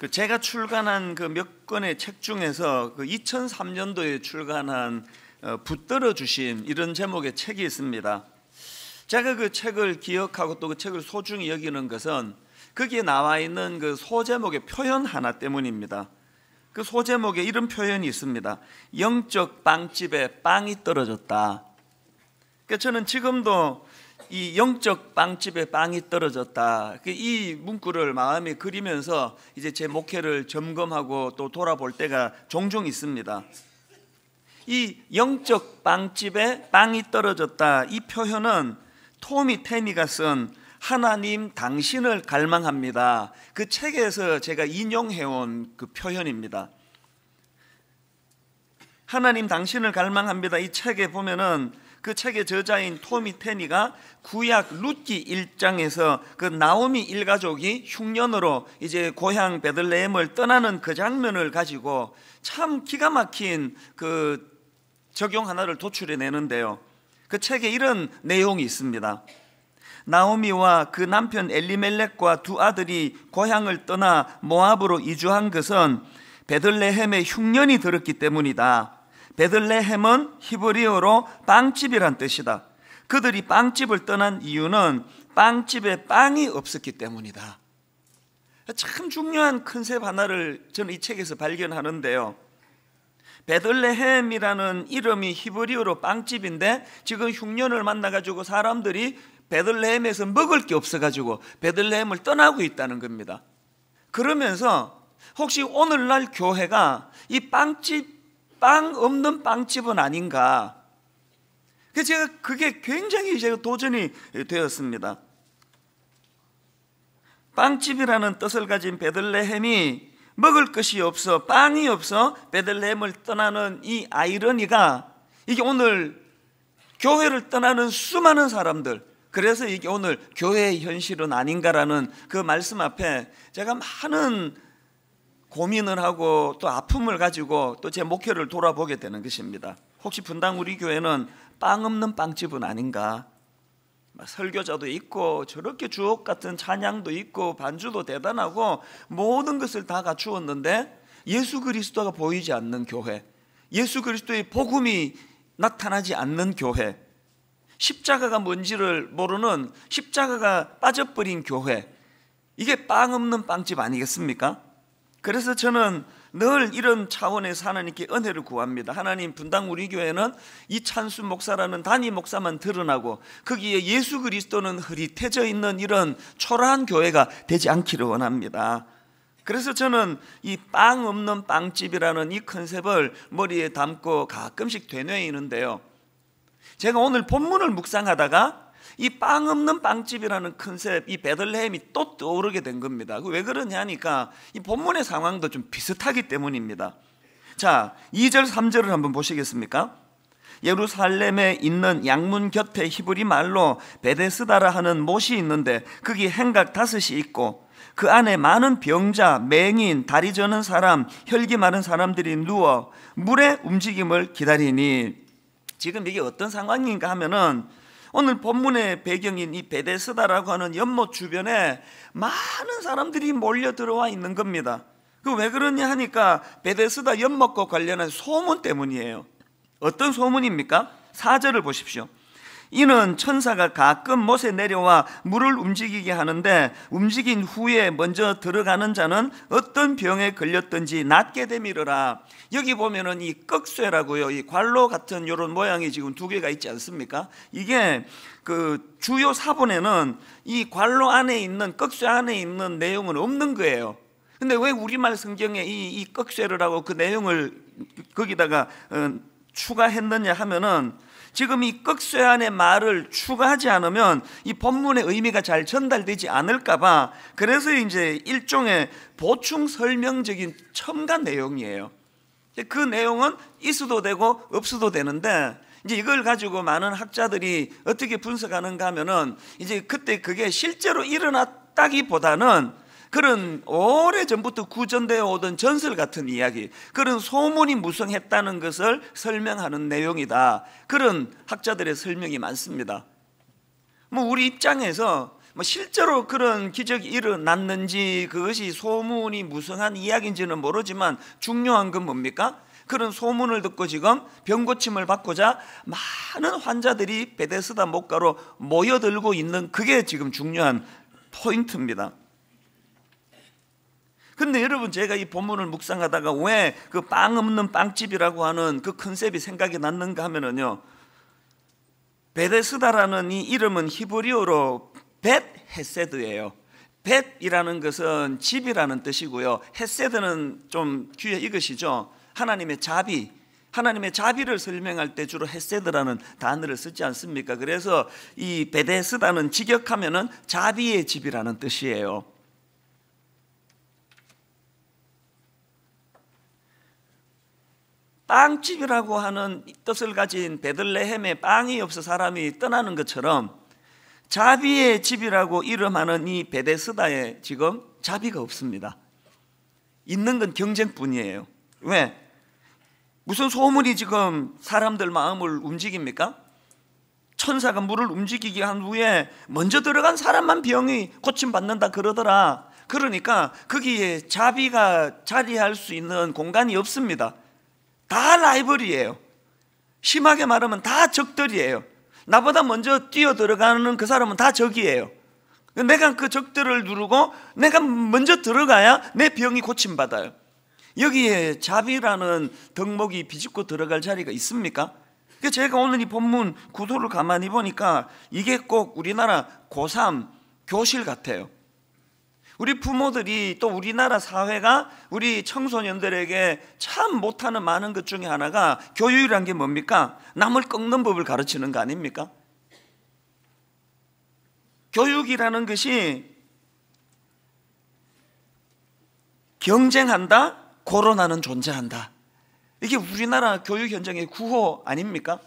제가 출간한 그 몇 권의 책 중에서 그 2003년도에 출간한 붙들어 주심 이런 제목의 책이 있습니다. 제가 그 책을 기억하고 또 그 책을 소중히 여기는 것은 거기에 나와 있는 그 소제목의 표현 하나 때문입니다. 그 소제목에 이런 표현이 있습니다. 영적 빵집에 빵이 떨어졌다. 그러니까 저는 지금도 이 영적 빵집에 빵이 떨어졌다, 이 문구를 마음에 그리면서 이제 제 목회를 점검하고 또 돌아볼 때가 종종 있습니다. 이 영적 빵집에 빵이 떨어졌다, 이 표현은 토미 테니가 쓴 하나님 당신을 갈망합니다, 그 책에서 제가 인용해온 그 표현입니다. 하나님 당신을 갈망합니다, 이 책에 보면은 그 책의 저자인 토미 테니가 구약 룻기 1장에서 그 나오미 일가족이 흉년으로 이제 고향 베들레헴을 떠나는 그 장면을 가지고 참 기가 막힌 그 적용 하나를 도출해 내는데요. 그 책에 이런 내용이 있습니다. 나오미와 그 남편 엘리멜렉과 두 아들이 고향을 떠나 모압으로 이주한 것은 베들레헴에 흉년이 들었기 때문이다. 베들레헴은 히브리어로 빵집이란 뜻이다. 그들이 빵집을 떠난 이유는 빵집에 빵이 없었기 때문이다. 참 중요한 컨셉 하나를 저는 이 책에서 발견하는데요. 베들레헴이라는 이름이 히브리어로 빵집인데 지금 흉년을 만나가지고 사람들이 베들레헴에서 먹을 게 없어가지고 베들레헴을 떠나고 있다는 겁니다. 그러면서 혹시 오늘날 교회가 이 빵 없는 빵집은 아닌가? 그래서 제가 그게 굉장히 제가 도전이 되었습니다. 빵집이라는 뜻을 가진 베들레헴이 먹을 것이 없어, 빵이 없어 베들레헴을 떠나는 이 아이러니가 이게 오늘 교회를 떠나는 수많은 사람들, 그래서 이게 오늘 교회의 현실은 아닌가라는 그 말씀 앞에 제가 많은 고민을 하고 또 아픔을 가지고 또 제 목회를 돌아보게 되는 것입니다. 혹시 분당 우리 교회는 빵 없는 빵집은 아닌가? 설교자도 있고 저렇게 주옥 같은 찬양도 있고 반주도 대단하고 모든 것을 다 갖추었는데 예수 그리스도가 보이지 않는 교회, 예수 그리스도의 복음이 나타나지 않는 교회, 십자가가 뭔지를 모르는 십자가가 빠져버린 교회, 이게 빵 없는 빵집 아니겠습니까? 그래서 저는 늘 이런 차원에서 하나님께 은혜를 구합니다. 하나님, 분당 우리 교회는 이찬수 목사라는 단임 목사만 드러나고 거기에 예수 그리스도는 흐릿해져 있는 이런 초라한 교회가 되지 않기를 원합니다. 그래서 저는 이 빵 없는 빵집이라는 이 컨셉을 머리에 담고 가끔씩 되뇌이는데요. 제가 오늘 본문을 묵상하다가 이 빵 없는 빵집이라는 컨셉, 이 베들레헴이 또 떠오르게 된 겁니다. 왜 그러냐 하니까 이 본문의 상황도 좀 비슷하기 때문입니다. 자, 2절 3절을 한번 보시겠습니까? 예루살렘에 있는 양문 곁에 히브리 말로 베데스다라 하는 못이 있는데 거기 행각 5이 있고 그 안에 많은 병자, 맹인, 다리 저는 사람, 혈기 많은 사람들이 누워 물의 움직임을 기다리니, 지금 이게 어떤 상황인가 하면은 오늘 본문의 배경인 이 베데스다라고 하는 연못 주변에 많은 사람들이 몰려 들어와 있는 겁니다. 그 왜 그러냐 하니까 베데스다 연못과 관련한 소문 때문이에요. 어떤 소문입니까? 4절을 보십시오. 이는 천사가 가끔 못에 내려와 물을 움직이게 하는데 움직인 후에 먼저 들어가는 자는 어떤 병에 걸렸든지 낫게 되미르라. 여기 보면은 이 꺽쇠라고요, 이 관로 같은 이런 모양이 지금 2개가 있지 않습니까? 이게 그 주요 사본에는 이 관로 안에 있는, 꺽쇠 안에 있는 내용은 없는 거예요. 근데 왜 우리말 성경에 이 꺽쇠를 그 내용을 거기다가 추가했느냐 하면은 지금 이 꺽쇠 안에 말을 추가하지 않으면 이 본문의 의미가 잘 전달되지 않을까봐, 그래서 이제 일종의 보충 설명적인 첨가 내용이에요. 그 내용은 있어도 되고 없어도 되는데 이제 이걸 가지고 많은 학자들이 어떻게 분석하는가 하면은 이제 그때 그게 실제로 일어났다기보다는 그런 오래전부터 구전되어 오던 전설 같은 이야기, 그런 소문이 무성했다는 것을 설명하는 내용이다, 그런 학자들의 설명이 많습니다. 우리 입장에서 뭐 실제로 그런 기적이 일어났는지 그것이 소문이 무성한 이야기인지는 모르지만 중요한 건 뭡니까? 그런 소문을 듣고 지금 병 고침을 받고자 많은 환자들이 베데스다 목가로 모여들고 있는, 그게 지금 중요한 포인트입니다. 근데 여러분, 제가 이 본문을 묵상하다가 왜 그 빵 없는 빵집이라고 하는 그 컨셉이 생각이 났는가 하면은요, 베데스다라는 이 이름은 히브리어로 벳 헤세드예요. 벳이라는 것은 집이라는 뜻이고요, 헤세드는 좀 귀에 익으시죠? 하나님의 자비, 하나님의 자비를 설명할 때 주로 헤세드라는 단어를 쓰지 않습니까? 그래서 이 베데스다는 직역하면은 자비의 집이라는 뜻이에요. 빵집이라고 하는 뜻을 가진 베들레헴에 빵이 없어 사람이 떠나는 것처럼 자비의 집이라고 이름하는 이 베데스다에 지금 자비가 없습니다. 있는 건 경쟁뿐이에요. 왜? 무슨 소문이 지금 사람들 마음을 움직입니까? 천사가 물을 움직이게 한 후에 먼저 들어간 사람만 병이 고침받는다 그러더라. 그러니까 거기에 자비가 자리할 수 있는 공간이 없습니다. 다 라이벌이에요. 심하게 말하면 다 적들이에요. 나보다 먼저 뛰어 들어가는 그 사람은 다 적이에요. 내가 그 적들을 누르고 내가 먼저 들어가야 내 병이 고침받아요. 여기에 자비라는 덕목이 비집고 들어갈 자리가 있습니까? 제가 오늘 이 본문 구도를 가만히 보니까 이게 꼭 우리나라 고3 교실 같아요. 우리 부모들이, 또 우리나라 사회가 우리 청소년들에게 참 못하는 많은 것 중에 하나가 교육이란 게 뭡니까? 남을 꺾는 법을 가르치는 거 아닙니까? 교육이라는 것이 경쟁한다, 고론하는 존재한다. 이게 우리나라 교육 현장의 구호 아닙니까?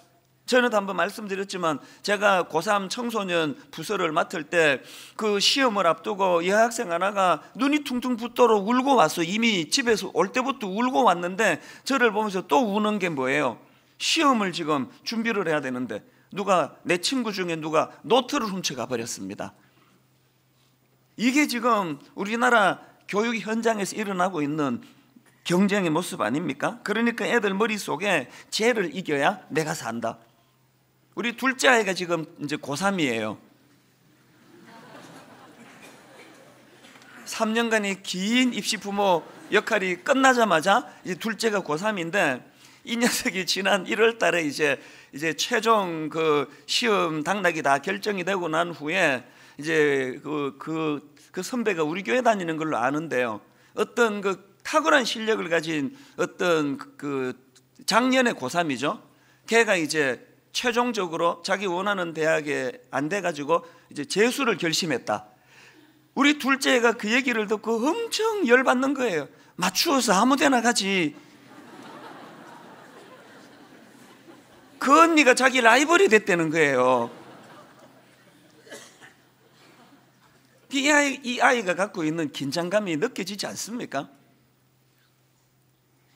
전에도 한번 말씀드렸지만 제가 고3 청소년 부서를 맡을 때 그 시험을 앞두고 여학생 하나가 눈이 퉁퉁 붓도록 울고 왔어. 이미 집에서 올 때부터 울고 왔는데 저를 보면서 또 우는 게 뭐예요? 시험을 지금 준비를 해야 되는데 누가, 내 친구 중에 누가 노트를 훔쳐가 버렸습니다. 이게 지금 우리나라 교육 현장에서 일어나고 있는 경쟁의 모습 아닙니까? 그러니까 애들 머릿속에 쟤를 이겨야 내가 산다. 우리 둘째 아이가 지금 이제 고3이에요. 3년간의 긴 입시 부모 역할이 끝나자마자 이제 둘째가 고3인데 이 녀석이 지난 1월 달에 이제 최종 그 시험 당락이 다 결정이 되고 난 후에 이제 그 선배가 우리 교회 다니는 걸로 아는데요. 어떤 그 탁월한 실력을 가진 어떤 그 작년에 고3이죠. 걔가 이제 최종적으로 자기 원하는 대학에 안 돼가지고 이제 재수를 결심했다. 우리 둘째가 그 얘기를 듣고 엄청 열받는 거예요. 맞추어서 아무 데나 가지. 그 언니가 자기 라이벌이 됐다는 거예요. 이 아이가 갖고 있는 긴장감이 느껴지지 않습니까?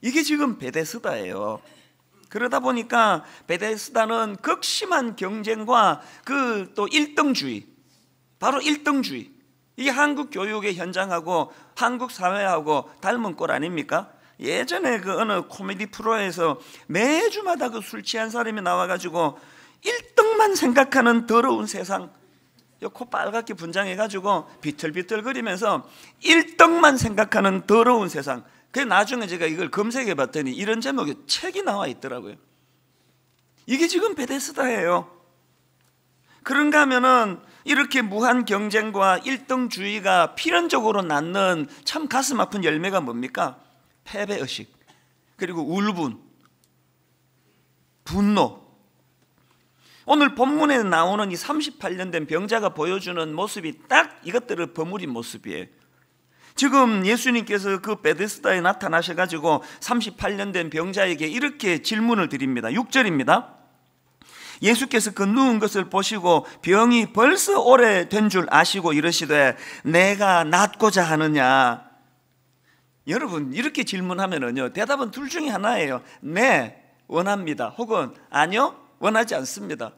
이게 지금 베데스다예요. 그러다 보니까 베데스다는 극심한 경쟁과 그 또 1등주의, 바로 1등주의, 이게 한국 교육의 현장하고 한국 사회하고 닮은 꼴 아닙니까? 예전에 그 어느 코미디 프로에서 매주마다 그 술 취한 사람이 나와가지고 1등만 생각하는 더러운 세상, 코 빨갛게 분장해가지고 비틀비틀거리면서 1등만 생각하는 더러운 세상. 그래서 나중에 제가 이걸 검색해 봤더니 이런 제목의 책이 나와 있더라고요. 이게 지금 베데스다예요. 그런가 하면은 이렇게 무한 경쟁과 1등주의가 필연적으로 낳는 참 가슴 아픈 열매가 뭡니까? 패배의식, 그리고 울분, 분노. 오늘 본문에 나오는 이 38년 된 병자가 보여주는 모습이 딱 이것들을 버무린 모습이에요. 지금 예수님께서 그 베데스다에 나타나셔가지고 38년 된 병자에게 이렇게 질문을 드립니다. 6절입니다. 예수께서 그 누운 것을 보시고 병이 벌써 오래된 줄 아시고 이러시되 내가 낫고자 하느냐. 여러분, 이렇게 질문하면은요, 대답은 둘 중에 하나예요. 네, 원합니다. 혹은 아니요, 원하지 않습니다.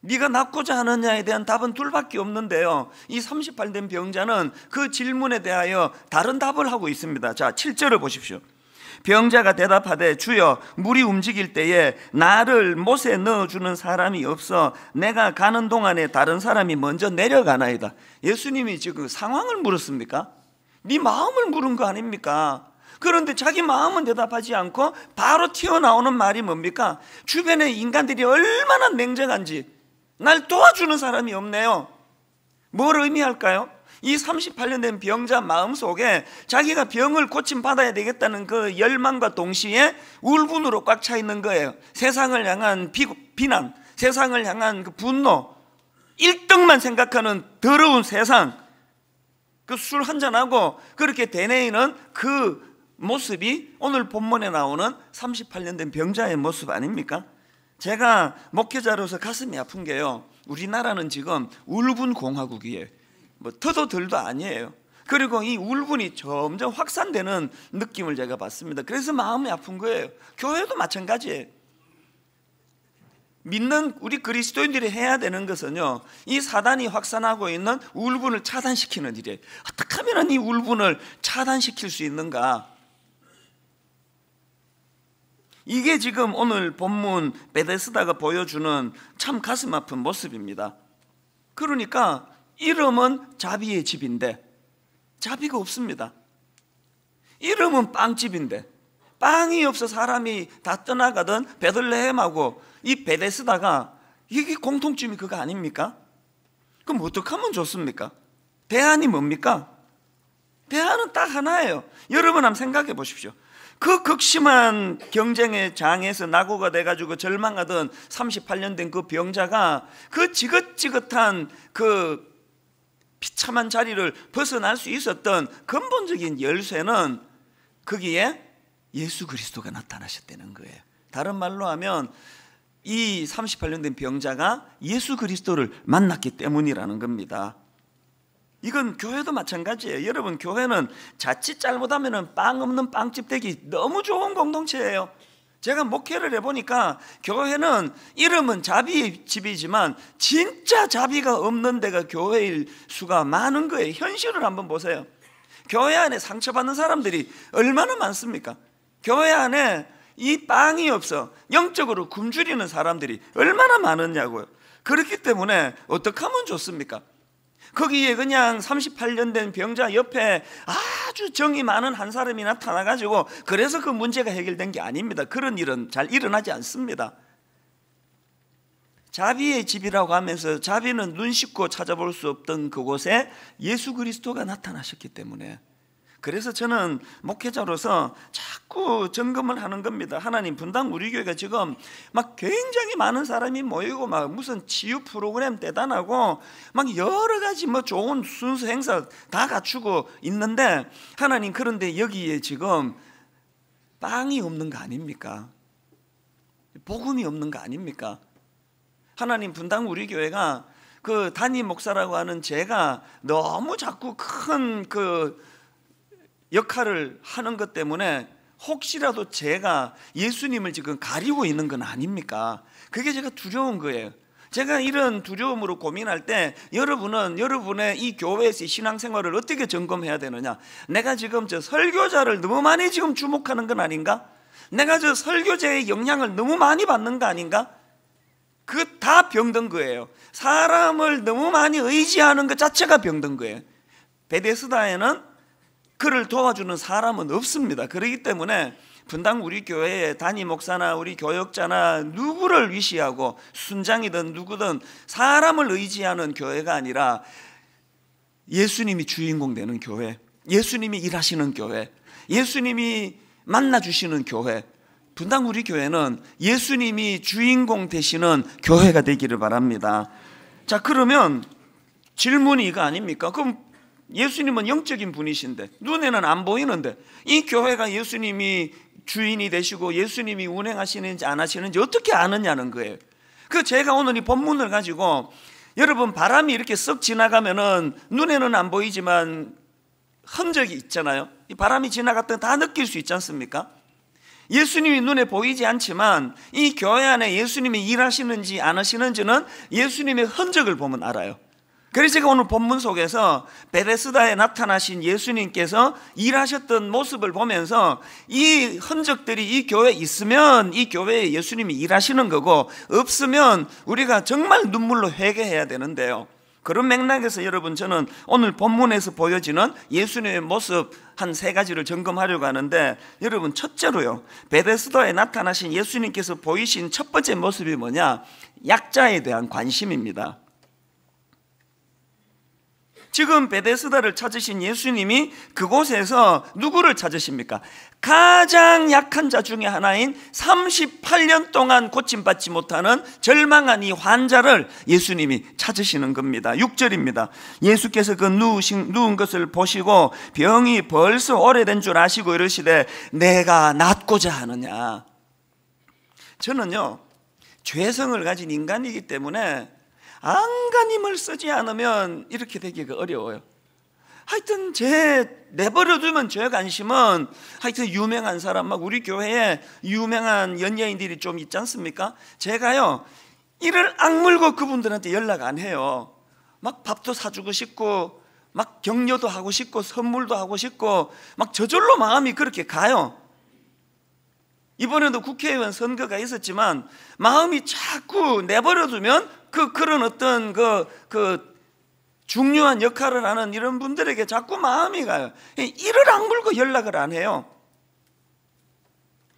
네가 낫고자 하느냐에 대한 답은 둘밖에 없는데요, 이 38된 병자는 그 질문에 대하여 다른 답을 하고 있습니다. 자, 7절을 보십시오. 병자가 대답하되 주여, 물이 움직일 때에 나를 못에 넣어주는 사람이 없어 내가 가는 동안에 다른 사람이 먼저 내려가나이다. 예수님이 지금 상황을 물었습니까? 네 마음을 물은 거 아닙니까? 그런데 자기 마음은 대답하지 않고 바로 튀어나오는 말이 뭡니까? 주변에 인간들이 얼마나 냉정한지, 날 도와주는 사람이 없네요. 뭘 의미할까요? 이 38년 된 병자 마음속에 자기가 병을 고침받아야 되겠다는 그 열망과 동시에 울분으로 꽉 차 있는 거예요. 세상을 향한 비난, 세상을 향한 그 분노, 1등만 생각하는 더러운 세상, 그 술 한잔하고 그렇게 되뇌이는 그 모습이 오늘 본문에 나오는 38년 된 병자의 모습 아닙니까? 제가 목회자로서 가슴이 아픈 게요, 우리나라는 지금 울분 공화국이에요. 뭐 터도 덜도 아니에요. 그리고 이 울분이 점점 확산되는 느낌을 제가 받습니다. 그래서 마음이 아픈 거예요. 교회도 마찬가지예요. 믿는 우리 그리스도인들이 해야 되는 것은요, 이 사단이 확산하고 있는 울분을 차단시키는 일이에요. 어떻게 하면 이 울분을 차단시킬 수 있는가? 이게 지금 오늘 본문 베데스다가 보여주는 참 가슴 아픈 모습입니다. 그러니까 이름은 자비의 집인데 자비가 없습니다. 이름은 빵집인데 빵이 없어 사람이 다 떠나가던 베들레헴하고 이 베데스다가 이게 공통점이 그거 아닙니까? 그럼 어떻게 하면 좋습니까? 대안이 뭡니까? 대안은 딱 하나예요. 여러분 한번 생각해 보십시오. 그 극심한 경쟁의 장에서 낙오가 돼가지고 절망하던 38년 된 그 병자가 그 지긋지긋한 그 비참한 자리를 벗어날 수 있었던 근본적인 열쇠는 거기에 예수 그리스도가 나타나셨다는 거예요. 다른 말로 하면 이 38년 된 병자가 예수 그리스도를 만났기 때문이라는 겁니다. 이건 교회도 마찬가지예요. 여러분, 교회는 자칫 잘못하면 빵 없는 빵집 되기 너무 좋은 공동체예요. 제가 목회를 해보니까 교회는 이름은 자비의 집이지만 진짜 자비가 없는 데가 교회일 수가 많은 거예요. 현실을 한번 보세요. 교회 안에 상처받는 사람들이 얼마나 많습니까? 교회 안에 이 빵이 없어 영적으로 굶주리는 사람들이 얼마나 많으냐고요. 그렇기 때문에 어떻게 하면 좋습니까? 거기에 그냥 38년 된 병자 옆에 아주 정이 많은 한 사람이 나타나가지고 그래서 그 문제가 해결된 게 아닙니다. 그런 일은 잘 일어나지 않습니다. 자비의 집이라고 하면서 자비는 눈 씻고 찾아볼 수 없던 그곳에 예수 그리스도가 나타나셨기 때문에, 그래서 저는 목회자로서 자꾸 점검을 하는 겁니다. 하나님, 분당 우리 교회가 지금 막 굉장히 많은 사람이 모이고 막 무슨 치유 프로그램 대단하고 막 여러 가지 뭐 좋은 순수 행사 다 갖추고 있는데, 하나님, 그런데 여기에 지금 빵이 없는 거 아닙니까? 복음이 없는 거 아닙니까? 하나님, 분당 우리 교회가 그 담임 목사라고 하는 제가 너무 자꾸 큰 그 역할을 하는 것 때문에 혹시라도 제가 예수님을 지금 가리고 있는 건 아닙니까? 그게 제가 두려운 거예요. 제가 이런 두려움으로 고민할 때 여러분은 여러분의 이 교회에서의 신앙생활을 어떻게 점검해야 되느냐? 내가 지금 저 설교자를 너무 많이 지금 주목하는 건 아닌가? 내가 저 설교자의 영향을 너무 많이 받는 거 아닌가? 그 다 병든 거예요. 사람을 너무 많이 의지하는 것 자체가 병든 거예요. 베데스다에는 그를 도와주는 사람은 없습니다. 그렇기 때문에 분당 우리 교회에 담임 목사나 우리 교역자나 누구를 위시하고 순장이든 누구든 사람을 의지하는 교회가 아니라 예수님이 주인공 되는 교회, 예수님이 일하시는 교회, 예수님이 만나주시는 교회, 분당 우리 교회는 예수님이 주인공 되시는 교회가 되기를 바랍니다. 자, 그러면 질문이 이거 아닙니까? 그럼 예수님은 영적인 분이신데 눈에는 안 보이는데 이 교회가 예수님이 주인이 되시고 예수님이 운행하시는지 안 하시는지 어떻게 아느냐는 거예요. 그 제가 오늘 이 본문을 가지고, 여러분, 바람이 이렇게 썩 지나가면은 눈에는 안 보이지만 흔적이 있잖아요. 이 바람이 지나갔던 다 느낄 수 있지 않습니까? 예수님이 눈에 보이지 않지만 이 교회 안에 예수님이 일하시는지 안 하시는지는 예수님의 흔적을 보면 알아요. 그래서 제가 오늘 본문 속에서 베데스다에 나타나신 예수님께서 일하셨던 모습을 보면서 이 흔적들이 이 교회에 있으면 이 교회에 예수님이 일하시는 거고, 없으면 우리가 정말 눈물로 회개해야 되는데요. 그런 맥락에서 여러분, 저는 오늘 본문에서 보여지는 예수님의 모습 한 3가지를 점검하려고 하는데, 여러분, 첫째로요, 베데스다에 나타나신 예수님께서 보이신 첫 번째 모습이 뭐냐? 약자에 대한 관심입니다. 지금 베데스다를 찾으신 예수님이 그곳에서 누구를 찾으십니까? 가장 약한 자 중에 하나인 38년 동안 고침받지 못하는 절망한 이 환자를 예수님이 찾으시는 겁니다. 6절입니다. 예수께서 그 누운 것을 보시고 병이 벌써 오래된 줄 아시고 이르시되 내가 낫고자 하느냐. 저는요, 죄성을 가진 인간이기 때문에 안간힘을 쓰지 않으면 이렇게 되기가 어려워요. 하여튼 내버려두면 죄 관심은, 하여튼 유명한 사람, 막 우리 교회에 유명한 연예인들이 좀 있지 않습니까? 제가요, 이를 악물고 그분들한테 연락 안 해요. 막 밥도 사주고 싶고, 막 격려도 하고 싶고, 선물도 하고 싶고, 막 저절로 마음이 그렇게 가요. 이번에도 국회의원 선거가 있었지만 마음이 자꾸 내버려두면 그런 어떤 중요한 역할을 하는 이런 분들에게 자꾸 마음이 가요. 이를 악물고 연락을 안 해요.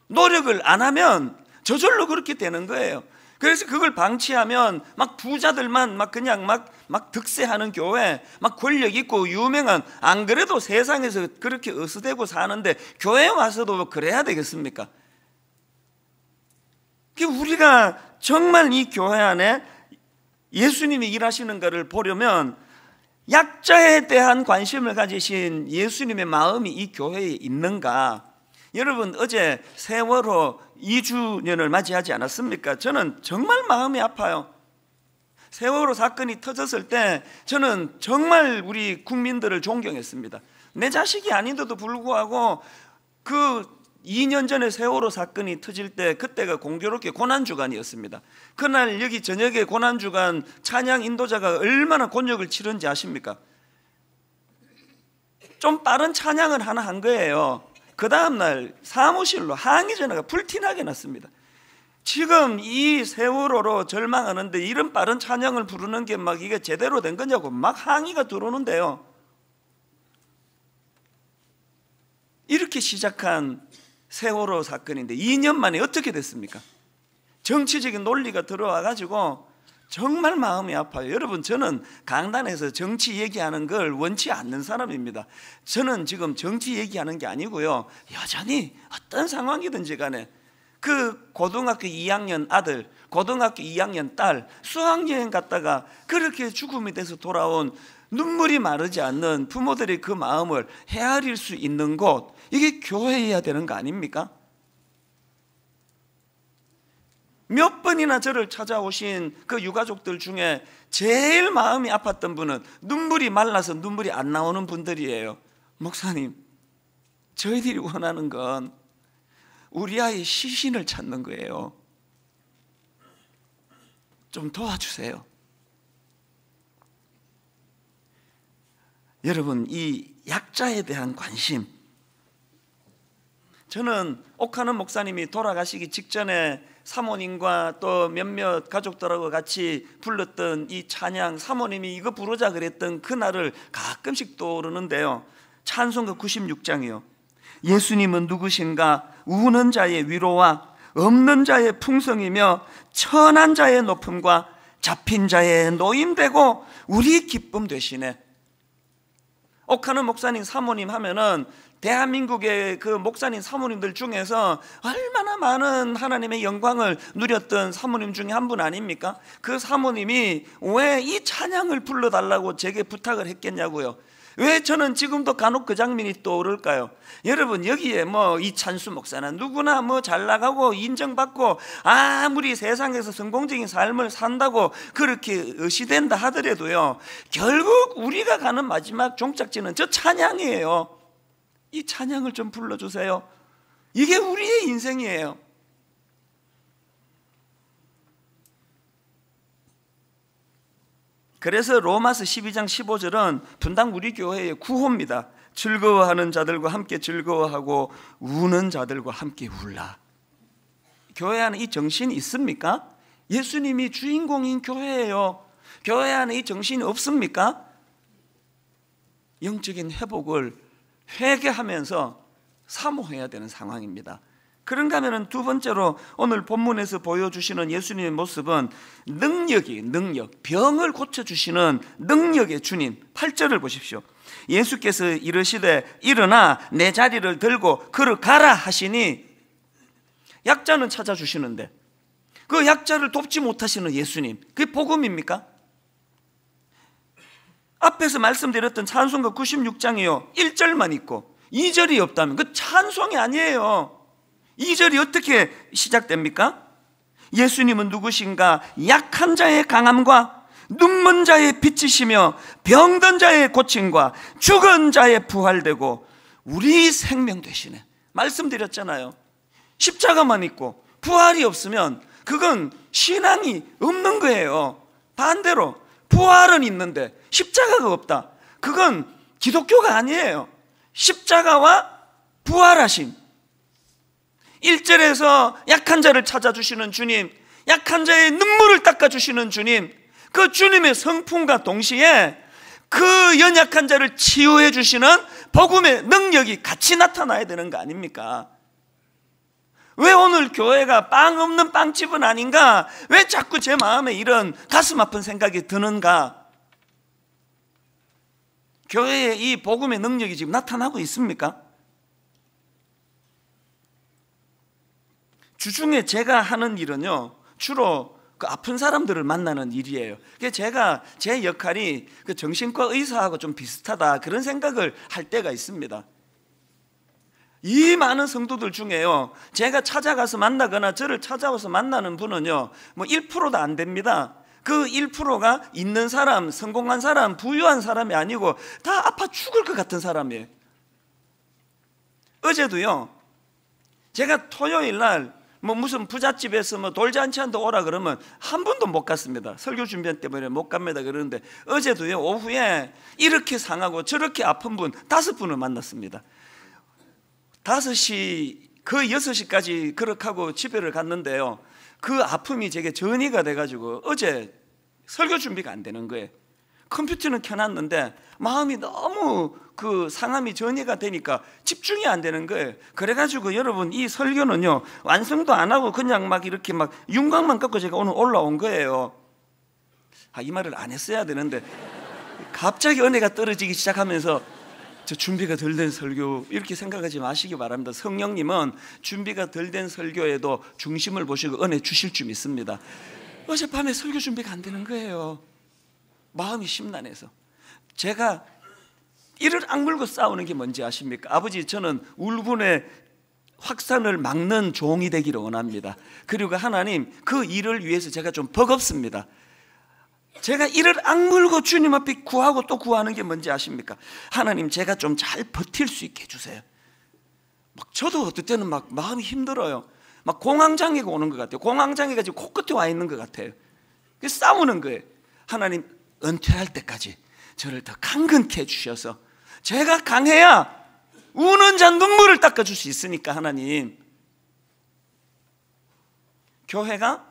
노력을 안 하면 저절로 그렇게 되는 거예요. 그래서 그걸 방치하면 막 부자들만 막 그냥 막 득세하는 교회, 막 권력 있고 유명한, 안 그래도 세상에서 그렇게 어스대고 사는데 교회에 와서도 그래야 되겠습니까? 우리가 정말 이 교회 안에 예수님이 일하시는 것을 보려면 약자에 대한 관심을 가지신 예수님의 마음이 이 교회에 있는가? 여러분, 어제 세월호 2주년을 맞이하지 않았습니까? 저는 정말 마음이 아파요. 세월호 사건이 터졌을 때 저는 정말 우리 국민들을 존경했습니다. 내 자식이 아닌데도 불구하고 2년 전에 세월호 사건이 터질 때, 그때가 공교롭게 고난주간이었습니다. 그날 여기 저녁에 고난주간 찬양 인도자가 얼마나 곤욕을 치른지 아십니까? 좀 빠른 찬양을 하나 한 거예요. 그 다음날 사무실로 항의 전화가 불티나게 났습니다. 지금 이 세월호로 절망하는데 이런 빠른 찬양을 부르는 게 막 이게 제대로 된 거냐고 막 항의가 들어오는데요. 이렇게 시작한 세월호 사건인데 2년 만에 어떻게 됐습니까? 정치적인 논리가 들어와 가지고 정말 마음이 아파요. 여러분, 저는 강단에서 정치 얘기하는 걸 원치 않는 사람입니다. 저는 지금 정치 얘기하는 게 아니고요, 여전히 어떤 상황이든지 간에 그 고등학교 2학년 아들, 고등학교 2학년 딸 수학여행 갔다가 그렇게 죽음이 돼서 돌아온 눈물이 마르지 않는 부모들의 그 마음을 헤아릴 수 있는 곳, 이게 교회여야 되는 거 아닙니까? 몇 번이나 저를 찾아오신 그 유가족들 중에 제일 마음이 아팠던 분은 눈물이 말라서 눈물이 안 나오는 분들이에요. 목사님, 저희들이 원하는 건 우리 아이 시신을 찾는 거예요. 좀 도와주세요. 여러분, 이 약자에 대한 관심, 저는 옥하는 목사님이 돌아가시기 직전에 사모님과 또 몇몇 가족들하고 같이 불렀던 이 찬양, 사모님이 이거 부르자 그랬던 그날을 가끔씩 떠오르는데요. 찬송가 96장이요. 예수님은 누구신가? 우는 자의 위로와 없는 자의 풍성이며 천한 자의 높음과 잡힌 자의 노임되고 우리 기쁨 되시네. 옥하는 목사님 사모님 하면은 대한민국의 그 목사님 사모님들 중에서 얼마나 많은 하나님의 영광을 누렸던 사모님 중에 한 분 아닙니까? 그 사모님이 왜 이 찬양을 불러달라고 제게 부탁을 했겠냐고요. 왜 저는 지금도 간혹 그 장면이 떠오를까요? 여러분, 여기에 뭐 이찬수 목사나 누구나 뭐 잘나가고 인정받고 아무리 세상에서 성공적인 삶을 산다고 그렇게 의시된다 하더라도요, 결국 우리가 가는 마지막 종착지는 저 찬양이에요. 이 찬양을 좀 불러주세요. 이게 우리의 인생이에요. 그래서 로마서 12장 15절은 분당 우리 교회의 구호입니다. 즐거워하는 자들과 함께 즐거워하고 우는 자들과 함께 울라. 교회 안에 이 정신이 있습니까? 예수님이 주인공인 교회예요. 교회 안에 이 정신이 없습니까? 영적인 회복을 회개하면서 사모해야 되는 상황입니다. 그런가 하면 두 번째로 오늘 본문에서 보여주시는 예수님의 모습은 능력, 병을 고쳐주시는 능력의 주님. 8절을 보십시오. 예수께서 이르시되 일어나 내 자리를 들고 걸어가라 하시니 약자는 찾아주시는데 그 약자를 돕지 못하시는 예수님, 그게 복음입니까? 앞에서 말씀드렸던 찬송가 96장이요 1절만 있고 2절이 없다면 그 찬송이 아니에요. 2절이 어떻게 시작됩니까? 예수님은 누구신가? 약한 자의 강함과 눈먼 자의 빛이시며 병든 자의 고침과 죽은 자의 부활되고 우리 생명 되시네. 말씀드렸잖아요. 십자가만 있고 부활이 없으면 그건 신앙이 없는 거예요. 반대로 부활은 있는데 십자가가 없다. 그건 기독교가 아니에요. 십자가와 부활하신 1절에서 약한 자를 찾아주시는 주님, 약한 자의 눈물을 닦아주시는 주님, 그 주님의 성품과 동시에 그 연약한 자를 치유해 주시는 복음의 능력이 같이 나타나야 되는 거 아닙니까? 왜 오늘 교회가 빵 없는 빵집은 아닌가? 왜 자꾸 제 마음에 이런 가슴 아픈 생각이 드는가? 교회에 이 복음의 능력이 지금 나타나고 있습니까? 주중에 제가 하는 일은요 주로 그 아픈 사람들을 만나는 일이에요. 제가 제 역할이 그 정신과 의사하고 좀 비슷하다 그런 생각을 할 때가 있습니다. 이 많은 성도들 중에요 제가 찾아가서 만나거나 저를 찾아와서 만나는 분은요 뭐 1%도 안 됩니다. 그 1%가 있는 사람, 성공한 사람, 부유한 사람이 아니고 다 아파 죽을 것 같은 사람이에요. 어제도요 제가 토요일 날 뭐 무슨 부잣집에서 뭐 돌잔치한테 오라 그러면 한 번도 못 갔습니다. 설교 준비 때문에 못 갑니다. 그러는데 어제도요 오후에 이렇게 상하고 저렇게 아픈 분 5분을 만났습니다. 5시 거의 6시까지 그렇게 하고 집에를 갔는데요 그 아픔이 제게 전이가 돼가지고 어제 설교 준비가 안 되는 거예요. 컴퓨터는 켜놨는데 마음이 너무 그 상함이 전이가 되니까 집중이 안 되는 거예요. 그래가지고 여러분 이 설교는요 완성도 안 하고 그냥 막 이렇게 막 윤곽만 꺾고 제가 오늘 올라온 거예요. 이 말을 안 했어야 되는데 갑자기 은혜가 떨어지기 시작하면서 저 준비가 덜 된 설교 이렇게 생각하지 마시기 바랍니다. 성령님은 준비가 덜 된 설교에도 중심을 보시고 은혜 주실 줄 믿습니다. 어젯밤에 설교 준비가 안 되는 거예요. 마음이 심란해서. 제가 이를 악물고 싸우는 게 뭔지 아십니까? 아버지 저는 울분의 확산을 막는 종이 되기를 원합니다. 그리고 하나님 그 일을 위해서 제가 좀 버겁습니다. 제가 이를 악물고 주님 앞에 구하고 또 구하는 게 뭔지 아십니까? 하나님 제가 좀 잘 버틸 수 있게 해주세요. 막 저도 어떨 때는 막 마음이 힘들어요. 막 공황장애가 오는 것 같아요. 공황장애가 지금 코끝에 와 있는 것 같아요. 그래서 싸우는 거예요. 하나님 은퇴할 때까지 저를 더 강건케 해주셔서 제가 강해야 우는 자 눈물을 닦아줄 수 있으니까 하나님 교회가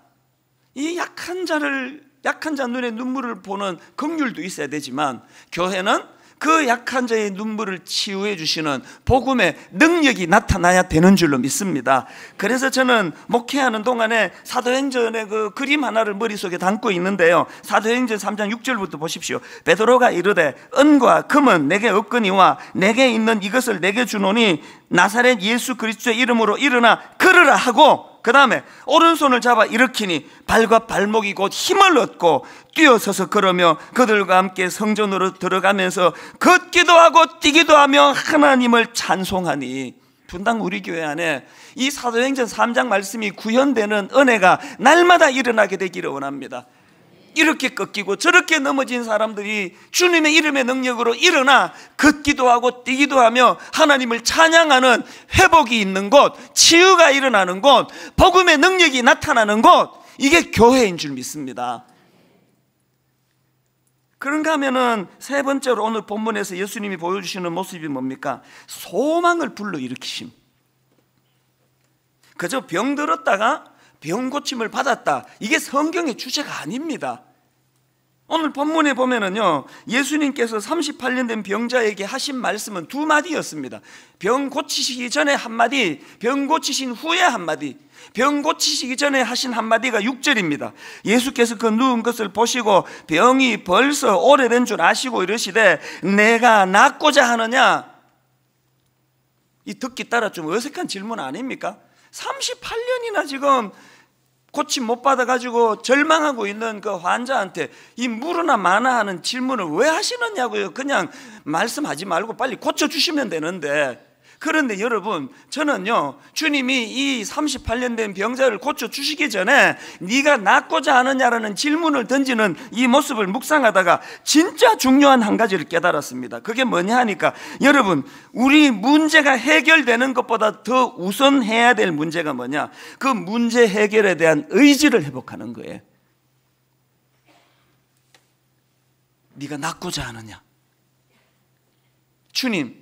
이 약한 자 눈에 눈물을 보는 긍휼도 있어야 되지만 교회는 그 약한 자의 눈물을 치유해 주시는 복음의 능력이 나타나야 되는 줄로 믿습니다. 그래서 저는 목회하는 동안에 사도행전의 그 그림 하나를 머릿속에 담고 있는데요 사도행전 3장 6절부터 보십시오. 베드로가 이르되 은과 금은 내게 없거니와 내게 있는 이것을 내게 주노니 나사렛 예수 그리스도의 이름으로 일어나 걸으라 하고 그 다음에 오른손을 잡아 일으키니 발과 발목이 곧 힘을 얻고 뛰어서서 걸으며 그들과 함께 성전으로 들어가면서 걷기도 하고 뛰기도 하며 하나님을 찬송하니 분당 우리 교회 안에 이 사도행전 3장 말씀이 구현되는 은혜가 날마다 일어나게 되기를 원합니다. 이렇게 꺾이고 저렇게 넘어진 사람들이 주님의 이름의 능력으로 일어나 걷기도 하고 뛰기도 하며 하나님을 찬양하는 회복이 있는 곳, 치유가 일어나는 곳, 복음의 능력이 나타나는 곳, 이게 교회인 줄 믿습니다. 그런가 하면은 세 번째로 오늘 본문에서 예수님이 보여주시는 모습이 뭡니까? 소망을 불러일으키심. 그저 병들었다가 병 고침을 받았다, 이게 성경의 주제가 아닙니다. 오늘 본문에 보면은요, 예수님께서 38년 된 병자에게 하신 말씀은 두 마디였습니다. 병 고치시기 전에 한마디, 병 고치신 후에 한마디. 병 고치시기 전에 하신 한마디가 6절입니다. 예수께서 그 누운 것을 보시고 병이 벌써 오래된 줄 아시고 이러시되 내가 낫고자 하느냐? 이 듣기 따라 좀 어색한 질문 아닙니까? 38년이나 지금 고침 못 받아가지고 절망하고 있는 그 환자한테 이 무르나 마나 하는 질문을 왜 하시느냐고요. 그냥 말씀하지 말고 빨리 고쳐주시면 되는데. 그런데 여러분, 저는요, 주님이 이 38년 된 병자를 고쳐주시기 전에 네가 낫고자 하느냐라는 질문을 던지는 이 모습을 묵상하다가 진짜 중요한 한 가지를 깨달았습니다. 그게 뭐냐 하니까, 여러분, 우리 문제가 해결되는 것보다 더 우선해야 될 문제가 뭐냐? 그 문제 해결에 대한 의지를 회복하는 거예요. 네가 낫고자 하느냐? 주님,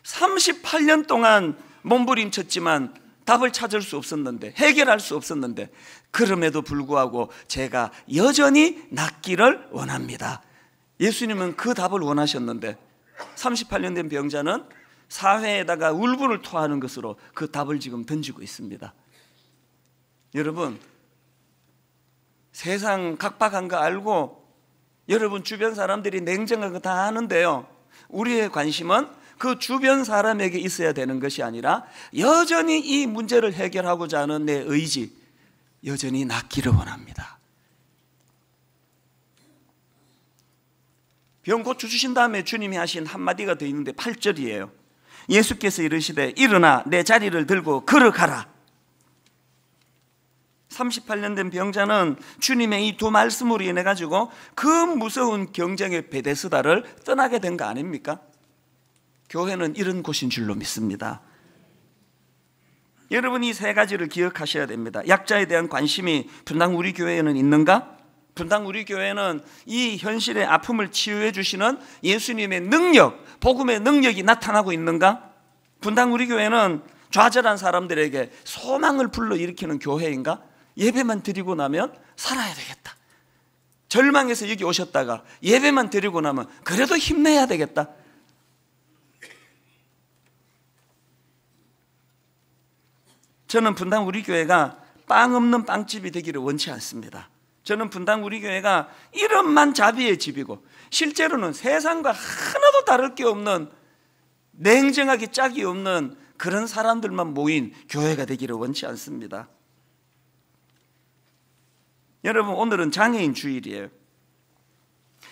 38년 동안 몸부림쳤지만 답을 찾을 수 없었는데, 해결할 수 없었는데, 그럼에도 불구하고 제가 여전히 낫기를 원합니다. 예수님은 그 답을 원하셨는데 38년 된 병자는 사회에다가 울분을 토하는 것으로 그 답을 지금 던지고 있습니다. 여러분, 세상 각박한 거 알고 여러분 주변 사람들이 냉정한 거 다 아는데요, 우리의 관심은 그 주변 사람에게 있어야 되는 것이 아니라 여전히 이 문제를 해결하고자 하는 내 의지, 여전히 낫기를 원합니다. 병 고쳐주신 다음에 주님이 하신 한마디가 더 있는데 8절이에요. 예수께서 이르시되 일어나 내 자리를 들고 걸어가라. 38년 된 병자는 주님의 이 두 말씀으로 인해 가지고 그 무서운 경쟁의 베데스다를 떠나게 된 거 아닙니까? 교회는 이런 곳인 줄로 믿습니다. 여러분, 이 세 가지를 기억하셔야 됩니다. 약자에 대한 관심이 분당 우리 교회에는 있는가? 분당 우리 교회는 이 현실의 아픔을 치유해 주시는 예수님의 능력, 복음의 능력이 나타나고 있는가? 분당 우리 교회는 좌절한 사람들에게 소망을 불러일으키는 교회인가? 예배만 드리고 나면 살아야 되겠다, 절망해서 여기 오셨다가 예배만 드리고 나면 그래도 힘내야 되겠다. 저는 분당 우리 교회가 빵 없는 빵집이 되기를 원치 않습니다. 저는 분당 우리 교회가 이름만 자비의 집이고 실제로는 세상과 하나도 다를 게 없는, 냉정하게 짝이 없는 그런 사람들만 모인 교회가 되기를 원치 않습니다. 여러분, 오늘은 장애인 주일이에요.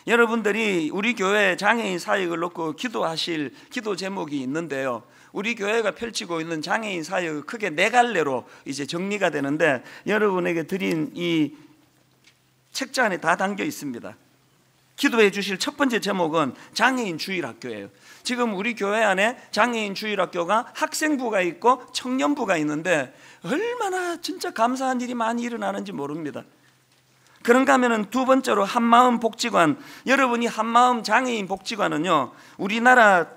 여러분들이 우리 교회 장애인 사역을 놓고 기도하실 기도 제목이 있는데요, 우리 교회가 펼치고 있는 장애인 사역이 크게 네 갈래로 이제 정리가 되는데, 여러분에게 드린 이 책자 안에 다 담겨 있습니다. 기도해 주실 첫 번째 제목은 장애인 주일학교예요. 지금 우리 교회 안에 장애인 주일학교가 학생부가 있고 청년부가 있는데 얼마나 진짜 감사한 일이 많이 일어나는지 모릅니다. 그런가 하면은 두 번째로 한마음 복지관. 여러분이 한마음 장애인 복지관은요, 우리나라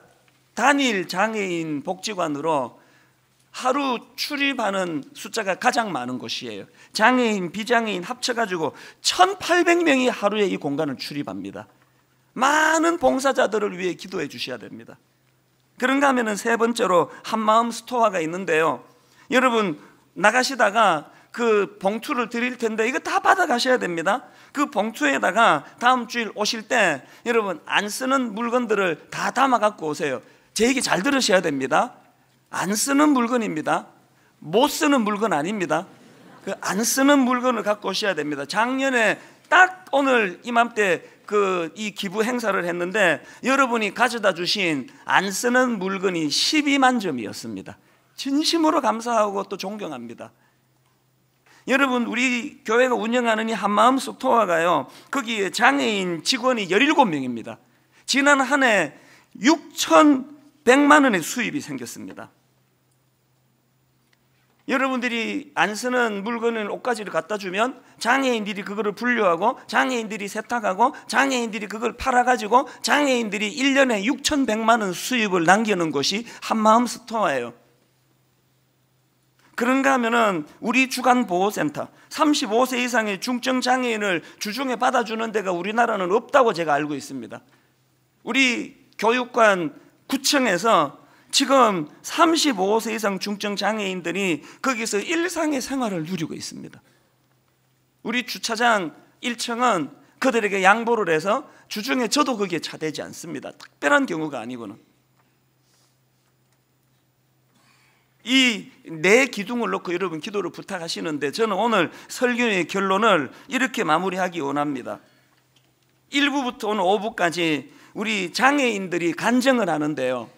단일 장애인 복지관으로 하루 출입하는 숫자가 가장 많은 곳이에요. 장애인, 비장애인 합쳐가지고 1800명이 하루에 이 공간을 출입합니다. 많은 봉사자들을 위해 기도해 주셔야 됩니다. 그런가 하면은 세 번째로 한마음 스토어가 있는데요, 여러분 나가시다가 그 봉투를 드릴 텐데 이거 다 받아가셔야 됩니다. 그 봉투에다가 다음 주일 오실 때 여러분 안 쓰는 물건들을 다 담아 갖고 오세요. 제 얘기 잘 들으셔야 됩니다. 안 쓰는 물건입니다. 못 쓰는 물건 아닙니다. 그 안 쓰는 물건을 갖고 오셔야 됩니다. 작년에 딱 오늘 이맘때 이 기부 행사를 했는데 여러분이 가져다 주신 안 쓰는 물건이 12만 점이었습니다. 진심으로 감사하고 또 존경합니다. 여러분, 우리 교회가 운영하는 이 한마음 스토어가요, 거기에 장애인 직원이 17명입니다. 지난 한 해 6,100만 원의 수입이 생겼습니다. 여러분들이 안 쓰는 물건을, 옷가지를 갖다 주면 장애인들이 그거를 분류하고, 장애인들이 세탁하고, 장애인들이 그걸 팔아가지고 장애인들이 1년에 6,100만 원 수입을 남기는 곳이 한마음 스토어예요. 그런가 하면은 우리 주간보호센터, 35세 이상의 중증 장애인을 주중에 받아주는 데가 우리나라는 없다고 제가 알고 있습니다. 우리 교육관 구청에서 지금 35세 이상 중증 장애인들이 거기서 일상의 생활을 누리고 있습니다. 우리 주차장 1층은 그들에게 양보를 해서 주중에 저도 거기에 차대지 않습니다. 특별한 경우가 아니고는. 이 네 기둥을 놓고 여러분 기도를 부탁하시는데, 저는 오늘 설교의 결론을 이렇게 마무리하기 원합니다. 1부부터 오늘 5부까지 우리 장애인들이 간증을 하는데요,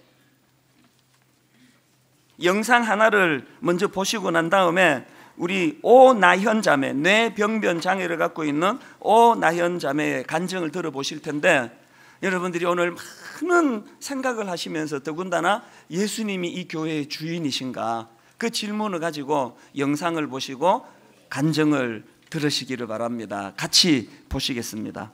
영상 하나를 먼저 보시고 난 다음에 우리 오나현 자매, 뇌병변 장애를 갖고 있는 오나현 자매의 간증을 들어보실 텐데, 여러분들이 오늘 많은 생각을 하시면서 더군다나 예수님이 이 교회의 주인이신가, 그 질문을 가지고 영상을 보시고 간증을 들으시기를 바랍니다. 같이 보시겠습니다.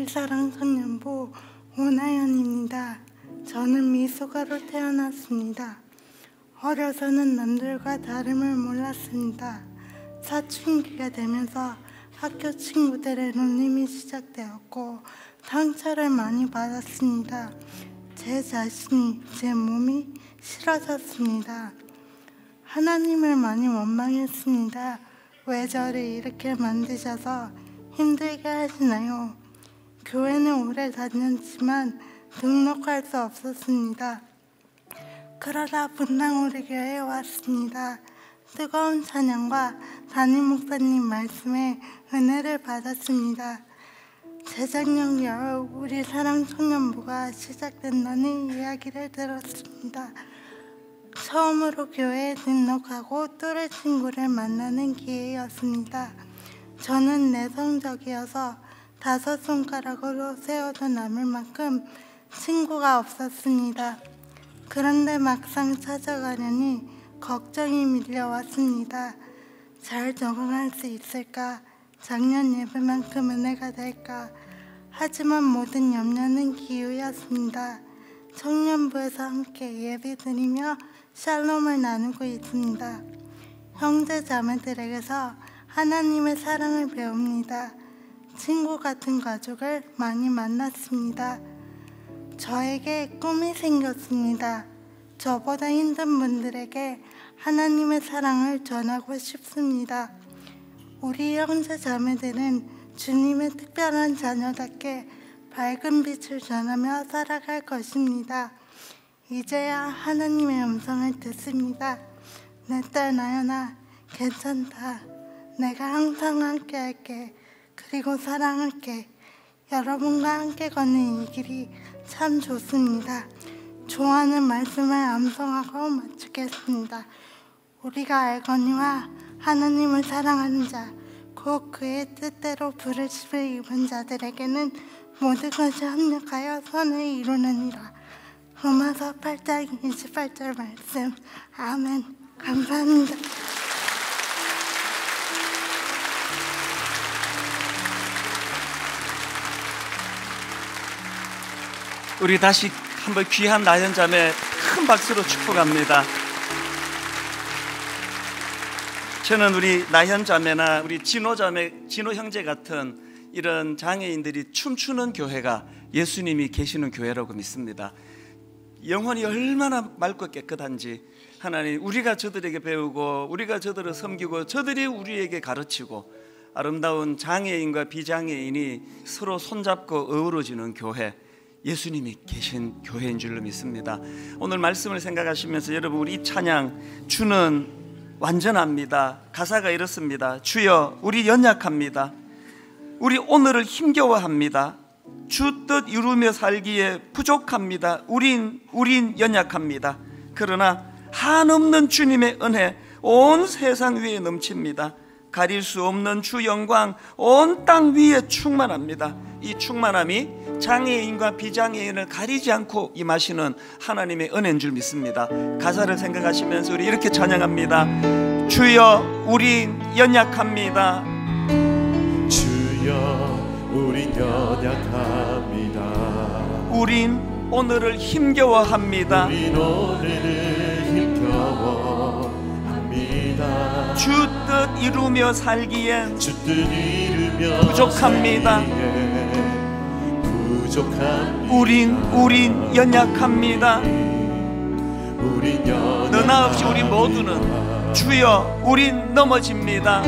사랑 청년부 오나연입니다. 저는 미숙아로 태어났습니다. 어려서는 남들과 다름을 몰랐습니다. 사춘기가 되면서 학교 친구들의 놀림이 시작되었고 상처를 많이 받았습니다. 제 자신이, 제 몸이 싫어졌습니다. 하나님을 많이 원망했습니다. 왜 저를 이렇게 만드셔서 힘들게 하시나요? 교회는 오래 다녔지만 등록할 수 없었습니다. 그러다 분당 우리 교회에 왔습니다. 뜨거운 찬양과 담임 목사님 말씀에 은혜를 받았습니다. 재작년 겨울 우리 사랑 청년부가 시작된다는 이야기를 들었습니다. 처음으로 교회에 등록하고 또래 친구를 만나는 기회였습니다. 저는 내성적이어서 5손가락으로 세어도 남을 만큼 친구가 없었습니다. 그런데 막상 찾아가려니 걱정이 밀려왔습니다. 잘 적응할 수 있을까? 작년 예배만큼 은혜가 될까? 하지만 모든 염려는 기우였습니다. 청년부에서 함께 예배드리며 샬롬을 나누고 있습니다. 형제 자매들에게서 하나님의 사랑을 배웁니다. 친구 같은 가족을 많이 만났습니다. 저에게 꿈이 생겼습니다. 저보다 힘든 분들에게 하나님의 사랑을 전하고 싶습니다. 우리 형제 자매들은 주님의 특별한 자녀답게 밝은 빛을 전하며 살아갈 것입니다. 이제야 하나님의 음성을 듣습니다. 내 딸 나연아, 괜찮다. 내가 항상 함께 할게. 그리고 사랑할게. 여러분과 함께 걷는 이 길이 참 좋습니다. 좋아하는 말씀을 암송하고 마치겠습니다. 우리가 알거니와 하나님을 사랑하는 자, 곧 그의 뜻대로 부르심을 입은 자들에게는 모든 것이 합력하여 선을 이루느니라. 로마서 8장 28절 말씀. 아멘. 감사합니다. 우리 다시 한번 귀한 나연 자매 큰 박수로 축복합니다. 저는 우리 나현 자매나 우리 진호 자매, 진호 형제 같은 이런 장애인들이 춤추는 교회가 예수님이 계시는 교회라고 믿습니다. 영혼이 얼마나 맑고 깨끗한지 하나님, 우리가 저들에게 배우고 우리가 저들을 섬기고 저들이 우리에게 가르치고 아름다운 장애인과 비장애인이 서로 손잡고 어우러지는 교회, 예수님이 계신 교회인 줄로 믿습니다. 오늘 말씀을 생각하시면서 여러분, 우리 이 찬양 주는 완전합니다. 가사가 이렇습니다. 주여 우리 연약합니다. 우리 오늘을 힘겨워합니다. 주 뜻 이루며 살기에 부족합니다. 우린 연약합니다. 그러나 한없는 주님의 은혜 온 세상 위에 넘칩니다. 가릴 수 없는 주 영광 온 땅 위에 충만합니다. 이 충만함이 장애인과 비장애인을 가리지 않고 임하시는 하나님의 은혜인 줄 믿습니다. 가사를 생각하시면서 우리 이렇게 찬양합니다. 주여 우린 연약합니다. 주여 우린 연약합니다. 우린 오늘을 힘겨워합니다. 우린 오늘을 힘겨워합니다. 주 뜻 이루며 살기엔 주 뜻 이루며 부족합니다. 부족합니다. 우린 연약합니다. 우린 너나 없이 우리 모두는 주여 우린 넘어집니다.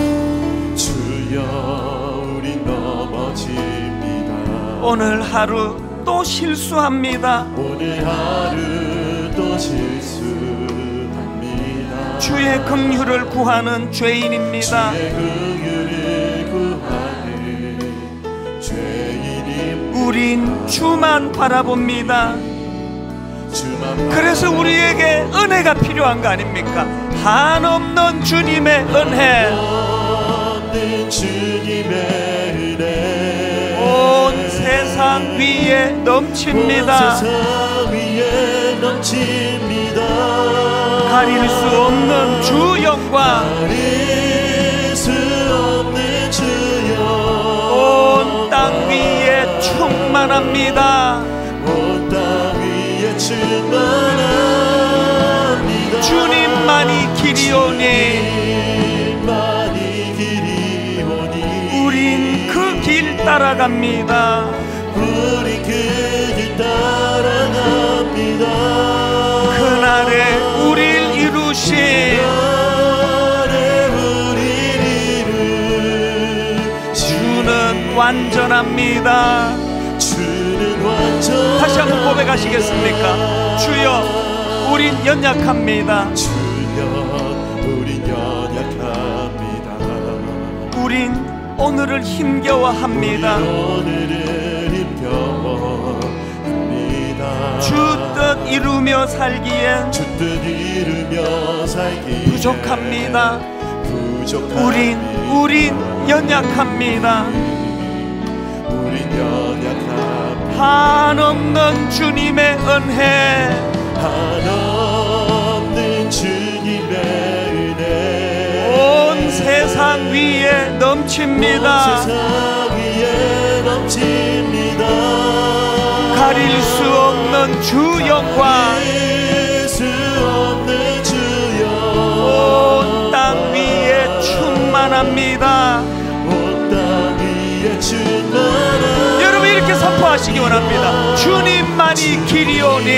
주여 우린 넘어집니다. 오늘 하루 또 실수합니다. 오늘 하루 또 실수합니다. 주의 긍휼을 구하는 죄인입니다. 주의 긍휼을 구하는 죄인입니다. 우린 주만 바라봅니다. 주만 그래서 우리에게 은혜가 필요한 거 아닙니까? 한없는 주님의 은혜, 없는 주님의 은혜 온 세상 위에 넘칩니다. 온 세상 위에 넘칩니다. 가릴 수 없는 주 영광, 가릴 수 없는 주 영광 온 땅 위에 충만합니다. 온 땅 위에 충만합니다. 주님만이 길이오니 주님만이 길이오니 우린 그 길 따라갑니다. 우리 그 길 따라갑니다. 그날에 우릴 이루신 그날에 우리를 이루신 주는 완전합니다. 주는 완전. 다시 한번 고백하시겠습니까? 주여, 우린 연약합니다. 주여, 우린 연약합니다. 우린 오늘을 힘겨워합니다. 오늘을 힘겨워합니다. 주 뜻 이루며 살기엔 주 뜻 이루며 살기에 부족합니다. 부족합니다. 우린 연약합니다. 우린 연약합니다. 한없는 주님의 은혜, 한없는 주님의 은혜 온 세상 위에 넘칩니다. 온 세상 위에 넘칩니다. 가릴 수 없는 주 영광, 가릴 수 없는 주 영광 온 땅 위에 충만합니다. 온 땅 위에 충만합니다. 여러분 이렇게 선포하시기 원합니다. 주님만이 길이오니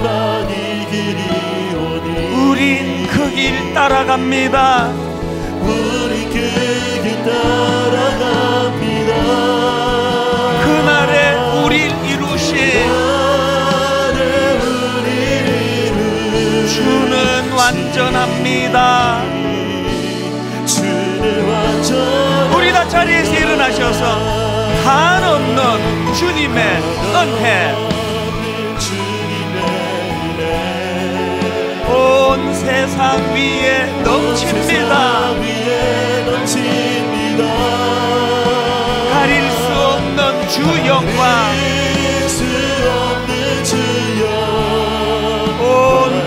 주님만이 길이오니 우린 그 길 따라갑니다. 우리 그 길 따라갑니다. 그날에 우릴 이루신 주는 완전합니다. 주는 완전. 우리 다 자리에서 일어나셔서 한없는 주님의 은혜, 온 세상 위에 넘칩니다. 가릴 수 없는 주 영광, 온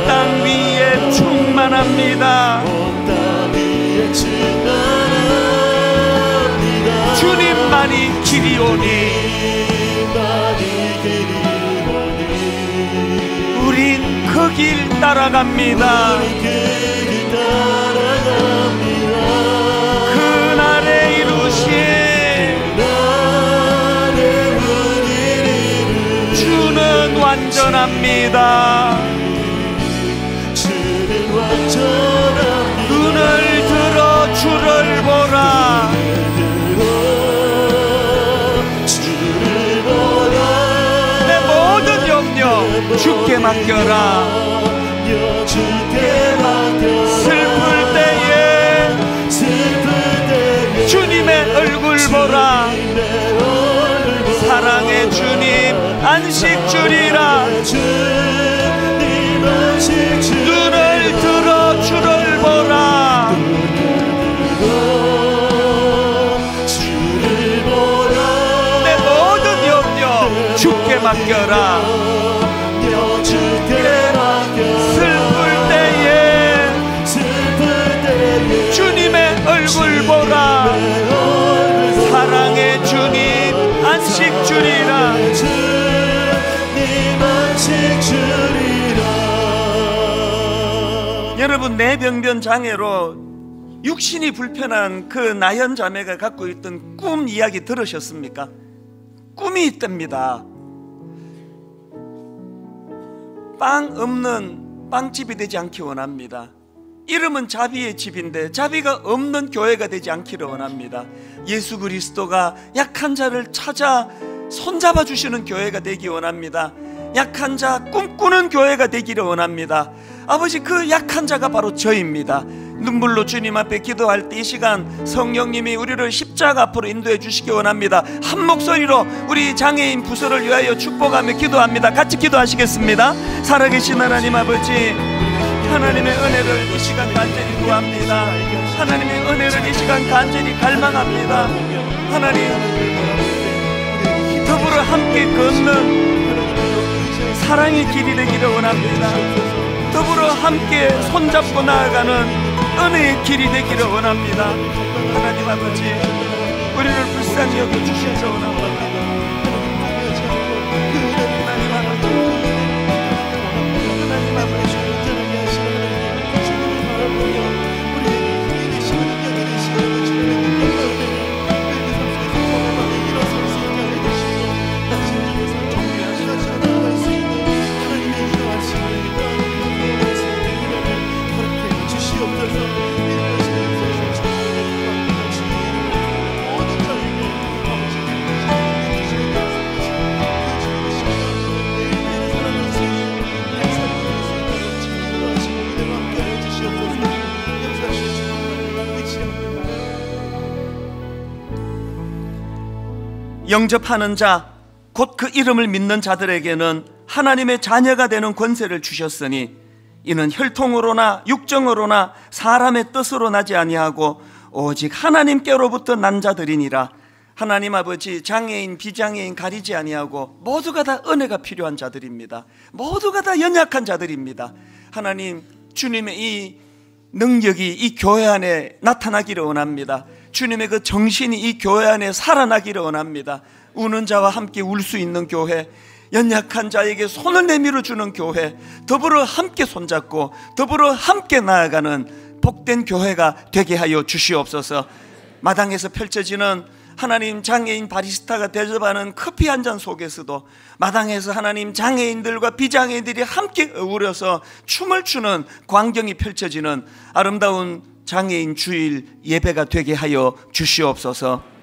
땅 위에 충만합니다. 주님만이 길이오니 우린 그 길 따라갑니다. 그날에 이루신 주는 완전합니다. 눈을 들어 주를 보라. 내 모든 염려 주께 맡겨라. 슬플 때에 주님의 얼굴 보라. 사랑의 주님 안식 주리라. 눈을 들어 주를 보라. 내 모든 염려 주께 맡겨라. 슬플 때에 주님의 얼굴 보라. 사랑의 주님 안식 주리라. 여러분, 뇌병변 장애로 육신이 불편한 그 나현 자매가 갖고 있던 꿈 이야기 들으셨습니까? 꿈이 있답니다. 빵 없는 빵집이 되지 않기 원합니다. 이름은 자비의 집인데 자비가 없는 교회가 되지 않기를 원합니다. 예수 그리스도가 약한 자를 찾아 손잡아 주시는 교회가 되기 원합니다. 약한 자 꿈꾸는 교회가 되기를 원합니다. 아버지, 그 약한 자가 바로 저입니다. 눈물로 주님 앞에 기도할 때 이 시간 성령님이 우리를 십자가 앞으로 인도해 주시기 원합니다. 한 목소리로 우리 장애인 부서를 위하여 축복하며 기도합니다. 같이 기도하시겠습니다. 살아계신 하나님 아버지, 하나님의 은혜를 이 시간 간절히 구합니다. 하나님의 은혜를 이 시간 간절히 갈망합니다. 하나님, 더불어 함께 걷는 사랑의 길이 되기를 원합니다. 더불어 함께 손잡고 나아가는 은혜의 길이 되기를 원합니다. 하나님 아버지, 우리를 불쌍히 여겨주시기 원합니다. 하나님 아버지, 하나님 아버지, 영접하는 자, 곧 그 이름을 믿는 자들에게는 하나님의 자녀가 되는 권세를 주셨으니 이는 혈통으로나 육정으로나 사람의 뜻으로 나지 아니하고 오직 하나님께로부터 난 자들이니라. 하나님 아버지, 장애인 비장애인 가리지 아니하고 모두가 다 은혜가 필요한 자들입니다. 모두가 다 연약한 자들입니다. 하나님, 주님의 이 능력이 이 교회 안에 나타나기를 원합니다. 주님의 그 정신이 이 교회 안에 살아나기를 원합니다. 우는 자와 함께 울 수 있는 교회, 연약한 자에게 손을 내밀어 주는 교회, 더불어 함께 손잡고 더불어 함께 나아가는 복된 교회가 되게 하여 주시옵소서. 마당에서 펼쳐지는 하나님, 장애인 바리스타가 대접하는 커피 한 잔 속에서도 마당에서 하나님, 장애인들과 비장애인들이 함께 어우러서 춤을 추는 광경이 펼쳐지는 아름다운 장애인 주일 예배가 되게 하여 주시옵소서.